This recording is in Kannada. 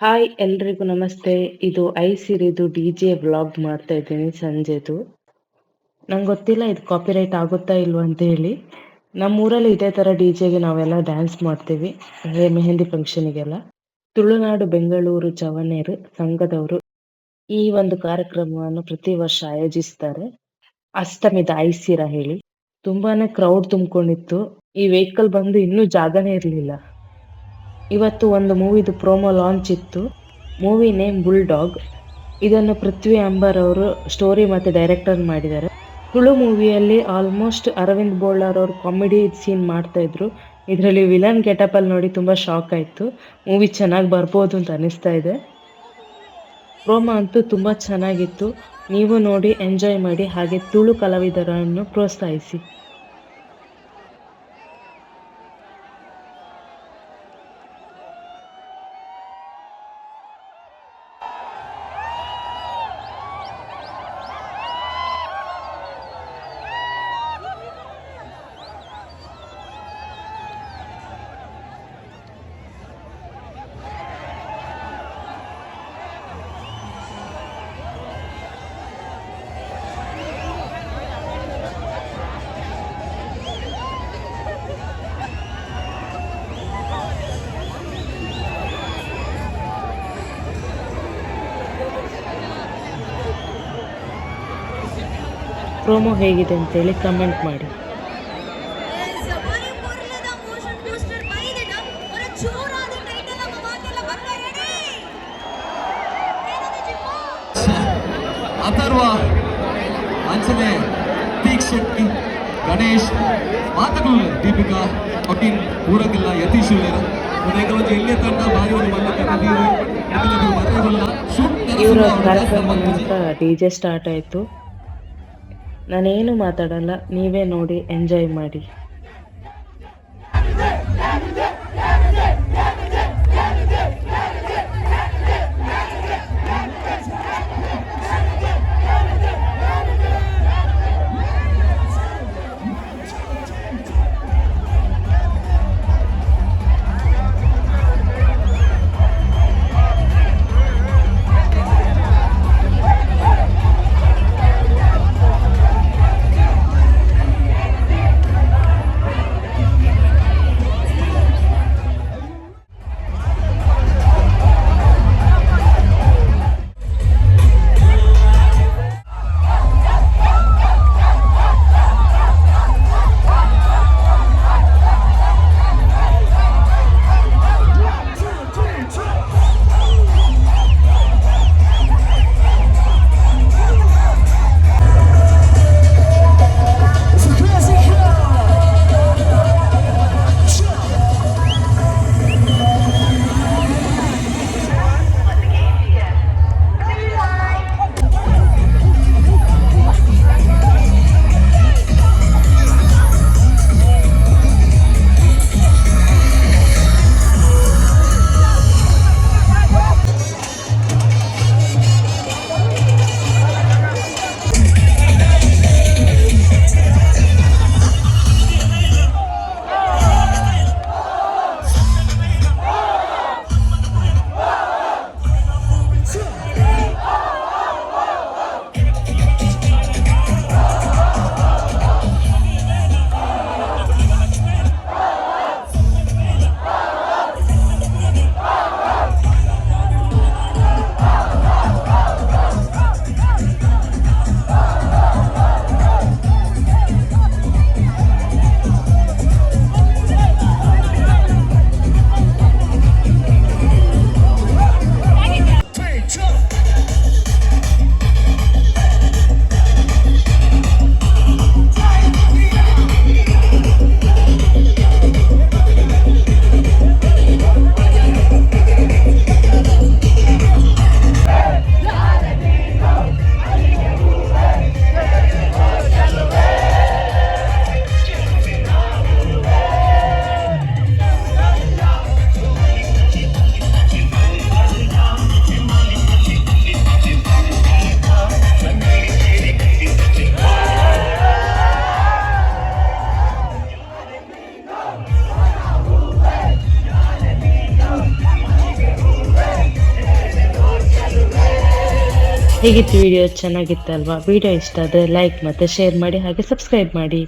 ಹಾಯ್ ಎಲ್ರಿಗೂ ನಮಸ್ತೆ. ಇದು ಐಸಿರಿದು ಡಿ.ಜೆ ವ್ಲಾಗ್ ಮಾಡ್ತಾ ಇದ್ದೀನಿ ಸಂಜೆದು. ನಂಗೆ ಗೊತ್ತಿಲ್ಲ ಇದು ಕಾಪಿರೈಟ್ ಆಗುತ್ತಾ ಇಲ್ವಾ ಅಂತ ಹೇಳಿ. ನಮ್ಮೂರಲ್ಲಿ ಇದೇ ಥರ ಡಿ.ಜೆಗೆ ನಾವೆಲ್ಲ ಡ್ಯಾನ್ಸ್ ಮಾಡ್ತೀವಿ, ಅಂದರೆ ಮೆಹಂದಿ ಫಂಕ್ಷನಿಗೆಲ್ಲ. ತುಳುನಾಡು ಬೆಂಗಳೂರು ಚವನೇರು ಸಂಘದವರು ಈ ಒಂದು ಕಾರ್ಯಕ್ರಮವನ್ನು ಪ್ರತಿ ವರ್ಷ ಆಯೋಜಿಸ್ತಾರೆ. ಅಷ್ಟಮಿದ ಐಸಿರ ಹೇಳಿ. ತುಂಬಾನೇ ಕ್ರೌಡ್ ತುಂಬಿಕೊಂಡಿತ್ತು. ಈ ವೆಹಿಕಲ್ ಬಂದು ಇನ್ನೂ ಜಾಗನೇ ಇರಲಿಲ್ಲ. ಇವತ್ತು ಒಂದು ಮೂವಿದು ಪ್ರೋಮೋ ಲಾಂಚ್ ಇತ್ತು. Movie name bulldog. ಇದನ್ನು ಪೃಥ್ವಿ ಅಂಬರ್ ಅವರು ಸ್ಟೋರಿ ಮತ್ತು ಡೈರೆಕ್ಟರ್ ಮಾಡಿದ್ದಾರೆ. ತುಳು ಮೂವಿಯಲ್ಲಿ ಆಲ್ಮೋಸ್ಟ್ ಅರವಿಂದ್ ಬೋಳಾರ್ ಅವರು ಕಾಮಿಡಿ ಸೀನ್ ಮಾಡ್ತಾ ಇದ್ರು. ಇದರಲ್ಲಿ ವಿಲನ್ ಗೆಟಪ್ ಅಲ್ಲಿ ನೋಡಿ ತುಂಬಾ ಶಾಕ್ ಆಯ್ತು. ಮೂವಿ ಚೆನ್ನಾಗಿ ಬರ್ಬೋದು ಅಂತ ಅನಿಸ್ತಾ ಇದೆ. ಪ್ರೋಮೋ ಅಂತೂ ತುಂಬಾ ಚೆನ್ನಾಗಿತ್ತು. ನೀವು ನೋಡಿ ಎಂಜಾಯ್ ಮಾಡಿ, ಹಾಗೆ ತುಳು ಕಲಾವಿದರನ್ನು ಪ್ರೋತ್ಸಾಹಿಸಿ. ಪ್ರೋಮೋ ಹೇಗಿದೆ ಅಂತೇಳಿ ಕಮೆಂಟ್ ಮಾಡಿ. ಅಥರ್ವ ಅಂಚನೆ ತೀಕ್ ಶೆಟ್ಟಿ ಗಣೇಶ್ ಮಾತಗಳು ದೀಪಿಕಾ ಒಟ್ಟಿನ್ ಪೂರಕ್ಕಿಲ್ಲ ಯತೀಶ್ ಒಂದು ಎಲ್ಲೇ ತಂಡ ಬಾರಿ ಇವರ ಕಾರ್ಯಕ್ರಮ ನಂತರ ಡಿ.ಜೆ ಸ್ಟಾರ್ಟ್ ಆಯಿತು. ನಾನೇನು ಮಾತಾಡಲ್ಲ, ನೀವೇ ನೋಡಿ ಎಂಜಾಯ್ ಮಾಡಿ. ಹೇಗಿತ್ತು ವಿಡಿಯೋ? ಚೆನ್ನಾಗಿತ್ತಲ್ವಾ? ವಿಡಿಯೋ ಇಷ್ಟ ಆದರೆ ಲೈಕ್ ಮತ್ತು ಶೇರ್ ಮಾಡಿ, ಹಾಗೆ ಸಬ್ಸ್ಕ್ರೈಬ್ ಮಾಡಿ.